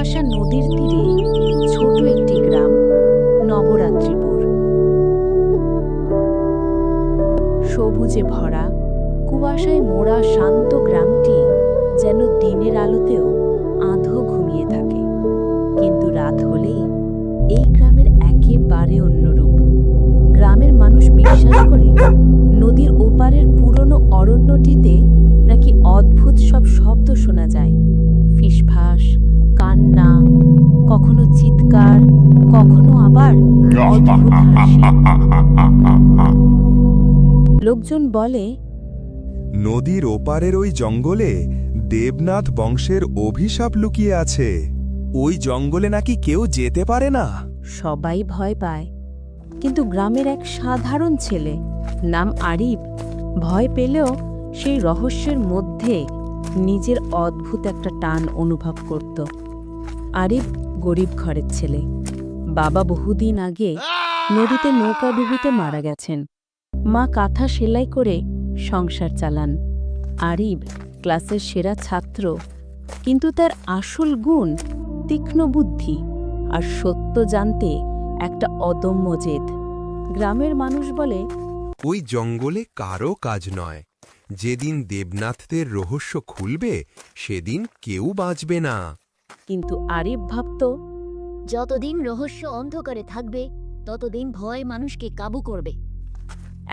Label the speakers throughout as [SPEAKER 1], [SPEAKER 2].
[SPEAKER 1] কুয়াশা নদীর তীরে ছোট একটি গ্রাম, নবরাত্রিপুর। সবুজে ভরা, কুয়াশায় মোড়া শান্ত গ্রামটি যেন দিনের আলোতেও আধো ঘুমিয়ে থাকে। কিন্তু রাত হলেই এই গ্রামের একেবারে অন্যরূপ। গ্রামের মানুষ বিশ্বাস করে নদীর ওপারের পুরনো অরণ্যটিতে নাকি অদ্ভুত সব শব্দ শোনা যায়। ফিসফাস, কান্না, কখনো চিৎকার, কখনো আবার অদ্ভুত হাসি। লোকজন বলে,
[SPEAKER 2] নদীর ওপারের ওই জঙ্গলে দেবনাথ বংশের অভিশাপ লুকিয়ে আছে। ওই জঙ্গলে নাকি কেউ যেতে পারে না।
[SPEAKER 1] সবাই ভয় পায়, কিন্তু গ্রামের এক সাধারণ ছেলে, নাম আরিফ, ভয় পেলেও সেই রহস্যের মধ্যে নিজের অদ্ভুত একটা টান অনুভব করত। আরিফ গরিব ঘরের ছেলে। বাবা বহুদিন আগে নদীতে নৌকা ডুবিতে মারা গেছেন। মা কাঁথা সেলাই করে সংসার চালান। আরিফ ক্লাসের সেরা ছাত্র, কিন্তু তার আসল গুণ তীক্ষ্ণ বুদ্ধি আর সত্য জানতে একটা অদম্য জেদ। গ্রামের মানুষ বলে,
[SPEAKER 2] ওই জঙ্গলে কারো কাজ নয়। যেদিন দেবনাথদের রহস্য খুলবে সেদিন কেউ বাঁচবে না।
[SPEAKER 1] কিন্তু আরিফ ভাবত,
[SPEAKER 3] যতদিন রহস্য অন্ধকারে থাকবে ততদিন ভয় মানুষকে কাবু করবে।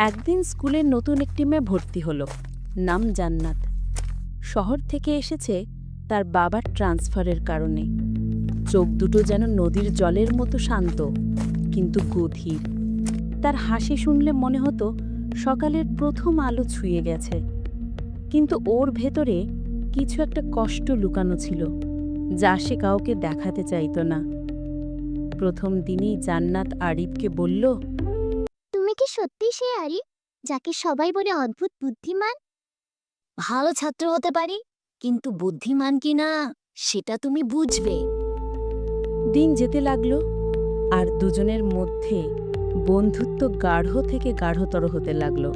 [SPEAKER 1] একদিন স্কুলের নতুন একটি মেয়ে ভর্তি হলো, নাম জান্নাত। শহর থেকে এসেছে তার বাবার ট্রান্সফারের কারণে। চোখ দুটো যেন নদীর জলের মতো শান্ত, কিন্তু গভীর। তার হাসি শুনলে মনে হতো সকালের প্রথম আলো ছুঁয়ে গেছে। কিন্তু ওর ভেতরে কিছু একটা কষ্ট লুকানো ছিল, যা সে কাউকে দেখাতে চাইত না। প্রথম দিনেই জান্নাত আরিফকে বলল,
[SPEAKER 3] তুমি কি সত্যি সে আরিফ যাকে সবাই বলে অদ্ভুত বুদ্ধিমান? ভালো ছাত্র হতে পারি, কিন্তু বুদ্ধিমান কি না সেটা তুমি বুঝবে।
[SPEAKER 1] দিন যেতে লাগলো, আর দুজনের মধ্যে বন্ধুত্ব গাঢ় থেকে গাঢ়তর হতে লাগলো।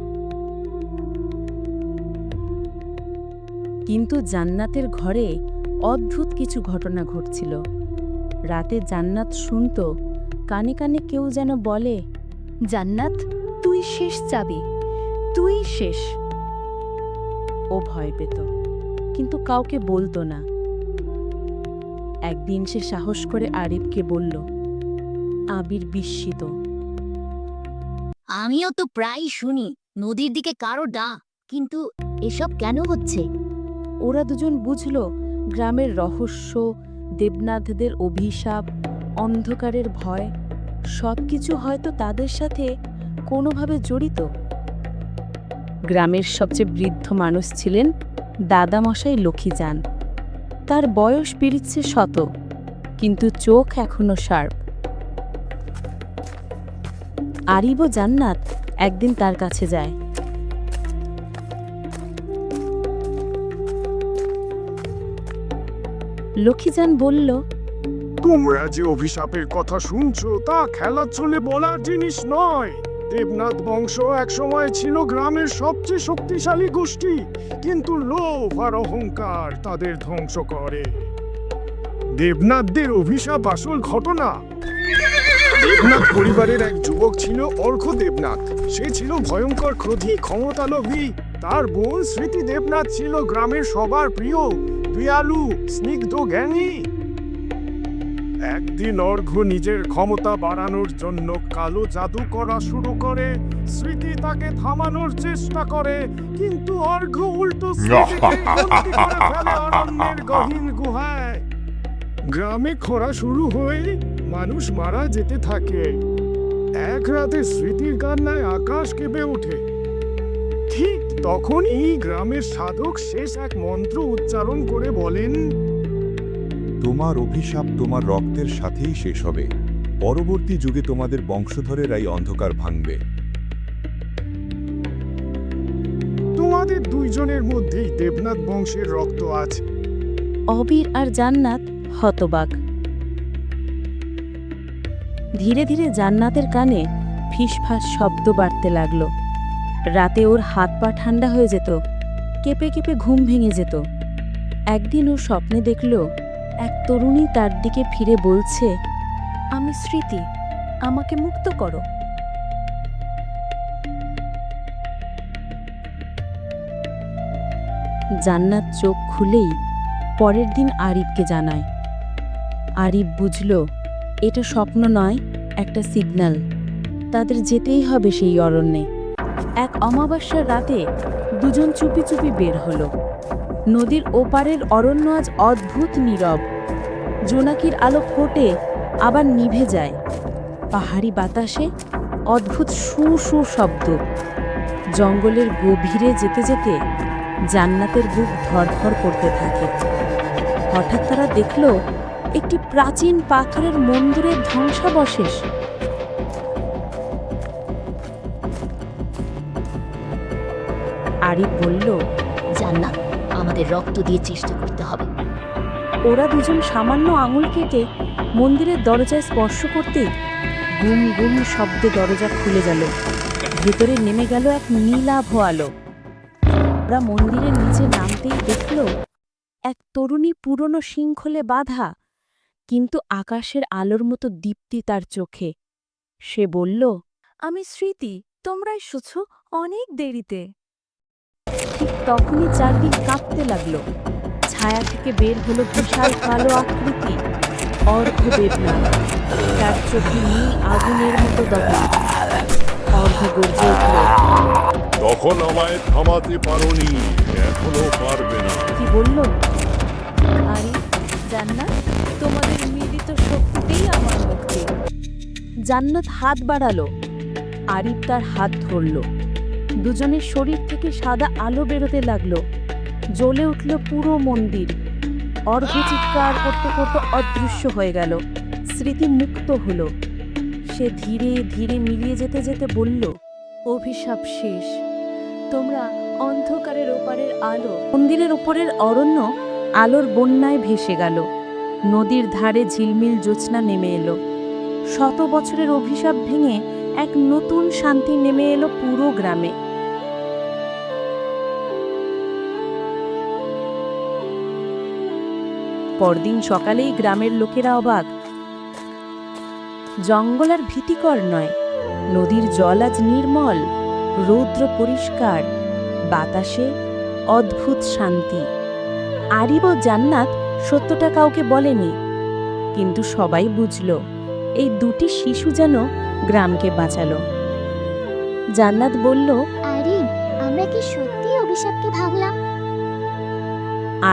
[SPEAKER 1] কিন্তু জান্নাতের ঘরে অদ্ভুত কিছু ঘটনা ঘটছিল। রাতে জান্নাত শুনত কানে কানে কেউ যেন বলে, জান্নাত, তুই শেষ চাবি, তুই শেষ। ও ভয় পেত, কিন্তু কাউকে বলতো না। একদিন সে সাহস করে আরিফকে বলল। আবির বিস্মিত।
[SPEAKER 3] আমিও তো প্রায় শুনি নদীর দিকে কারো ডাক, কিন্তু এসব কেন হচ্ছে?
[SPEAKER 1] ওরা দুজন বুঝল গ্রামের রহস্য, দেবনাথদের অভিশাপ, অন্ধকারের ভয় সবকিছু হয়তো তাদের সাথে কোনোভাবে জড়িত। গ্রামের সবচেয়ে বৃদ্ধ মানুষ ছিলেন দাদামশাই লক্ষ্মীজান। তার বয়স পেরিচ্ছে 100, কিন্তু চোখ এখনো শার্প। আরিফ ও জান্নাত একদিন তার কাছে যায়। লক্ষ্মীজান বলল,
[SPEAKER 4] তোমরা যে অভিশাপের কথা শুনছো তা খেলার ছলে বলার জিনিস নয়। দেবনাথ বংশ একসময় ছিল গ্রামের সবচেয়ে শক্তিশালী গোষ্ঠী, কিন্তু লোভ আর অহংকার তাদের ধ্বংস করে। দেবনাথদের অভিশাপ আসল ঘটনা। দেবনাথ পরিবারের এক যুবক ছিল অর্ঘ্য দেবনাথ। সে ছিল ভয়ঙ্কর ক্রোধী, ক্ষমতালোভী। তার বোন স্মৃতি দেবনাথ ছিল গ্রামের সবার প্রিয়, দয়ালু, স্নিগ্ধ, জ্ঞানী। একদিন অর্ঘ্য নিজের ক্ষমতা বাড়ানোর জন্য কালো জাদু করা শুরু করে। স্মৃতি তাকে থামানোর চেষ্টা করে, কিন্তু অর্ঘ্য উল্টো স্মৃতিকে বন্দী করে ফেলে অরণ্যের গহীন গুহায়। গ্রামে খরা শুরু হয়ে মানুষ মারা যেতে থাকে। এক রাতে স্মৃতির কান্নায় আকাশ কেঁপে ওঠে। ঠিক তখনই গ্রামের সাধক শেষ এক মন্ত্র উচ্চারণ করে বলেন,
[SPEAKER 5] তোমার অভিশাপ তোমার রক্তের সাথেই শেষ হবে। পরবর্তী যুগে তোমাদের বংশধরেরাই অন্ধকার ভাঙবে।
[SPEAKER 4] তোমাদের দুইজনের মধ্যেই দেবনাথ বংশের রক্ত আছে।
[SPEAKER 1] অবির আর জান্নাত হতবাক। ধীরে ধীরে জান্নাতের কানে ফিসফাস শব্দ বাড়তে লাগলো। রাতে ওর হাত পা ঠান্ডা হয়ে যেত, কেঁপে কেঁপে ঘুম ভেঙে যেত। একদিন ও স্বপ্নে দেখল এক তরুণী তার দিকে ফিরে বলছে, আমি স্মৃতি, আমাকে মুক্ত করো। জান্নাত চোখ খুলেই পরের দিন আরিফকে জানায়। আরিফ বুঝল এটা স্বপ্ন নয়, একটা সিগন্যাল। তাদের যেতেই হবে সেই অরণ্যে। এক অমাবস্যার রাতে দুজন চুপি চুপি বের হলো। নদীর ওপারের অরণ্য আজ অদ্ভুত নীরব। জোনাকির আলো ফোটে আবার নিভে যায়। পাহাড়ি বাতাসে অদ্ভুত শু শু শব্দ। জঙ্গলের গভীরে যেতে যেতে জান্নাতের বুক ধড়ফড় করতে থাকে। হঠাৎ তারা দেখল একটি প্রাচীন পাথরের মন্দিরের ধ্বংসাবশেষ। আরিফ বলল,
[SPEAKER 3] জান্নাত, আমাদের রক্ত দিয়ে চেষ্টা করতে হবে।
[SPEAKER 1] ওরা দুজন সামান্য আঙুল কেটে মন্দিরের দরজায় স্পর্শ করতেই গুম গুম শব্দে দরজা খুলে গেল। ভেতরে নেমে গেল এক নীলাভ আলো। ওরা মন্দিরের নিচে নামতেই দেখল এক তরুণী পুরনো শৃঙ্খলে বাঁধা, কিন্তু আকাশের আলোর মতো দীপ্তি তার চোখে। সে বলল, আমি স্মৃতি, তোমরা এসেছ অনেক দেরিতে। ঠিক তখনই চারদিক কাঁপতে লাগলো। ছায়া থেকে বের হলো বিশাল কালো আকৃতি, অর্ঘ্য দেবনাথ। তার চোখে নীল আগুনের মতো দহন। অর্ঘ্য গর্জে উঠল,
[SPEAKER 4] তখন আমায় থামাতে পারোনি, এখনো পারবে না।
[SPEAKER 1] কি বলল, আরে জান্নাত, তোমাদের মিলিত শক্তিতেই আমার মুক্তি। জান্নাত হাত বাড়ালো। আরিফ তার হাত ধরল। দুজনের শরীর থেকে সাদা আলো বেরোতে লাগলো। জ্বলে উঠল পুরো মন্দির। অর্ঘ্য চিৎকার করতে করতে অদৃশ্য হয়ে গেল। স্মৃতি মুক্ত হলো। সে ধীরে ধীরে মিলিয়ে যেতে যেতে বলল, অভিশাপ শেষ, তোমরা অন্ধকারের ওপারের আলো। মন্দিরের ওপরের অরণ্য আলোর বন্যায় ভেসে গেল। নদীর ধারে ঝিলমিল জ্যোৎস্না নেমে এলো। শত বছরের অভিশাপ ভেঙে এক নতুন শান্তি নেমে এলো পুরো গ্রামে। পরদিন সকালেই গ্রামের লোকেরা অবাক। জঙ্গল আর ভীতিকর নয়, নদীর জল আজ নির্মল, রৌদ্র পরিষ্কার, বাতাসে অদ্ভুত শান্তি। আরিফ ও জান্নাত সত্যটা কাউকে বলেনি, কিন্তু সবাই বুঝল এই দুটি শিশু যেন গ্রামকে বাঁচালো। জান্নাত বলল,
[SPEAKER 3] আরিফ, আমরা কি সত্যি অভিশাপকে ভাবলাম?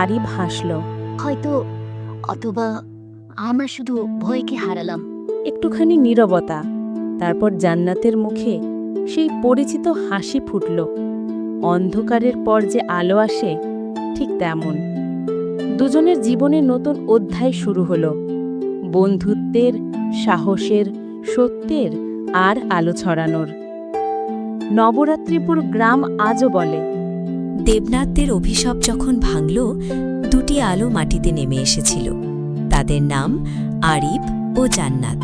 [SPEAKER 1] আরিফ হাসল।
[SPEAKER 3] হয়তো, অথবা আমরা শুধু ভয়কে হারালাম।
[SPEAKER 1] একটুখানি নীরবতা। তারপর জান্নাতের মুখে সেই পরিচিত হাসি ফুটল। অন্ধকারের পর যে আলো আসে, ঠিক তেমন। দুজনের জীবনে নতুন অধ্যায় শুরু হলো। বন্ধুত্বের, সাহসের, সত্যের আর আলো ছড়ানোর। নবরাত্রিপুর গ্রাম আজও বলে,
[SPEAKER 6] দেবনাথদের অভিশাপ যখন ভাঙল, দুটি আলো মাটিতে নেমে এসেছিল। তাদের নাম আরিফ ও জান্নাত।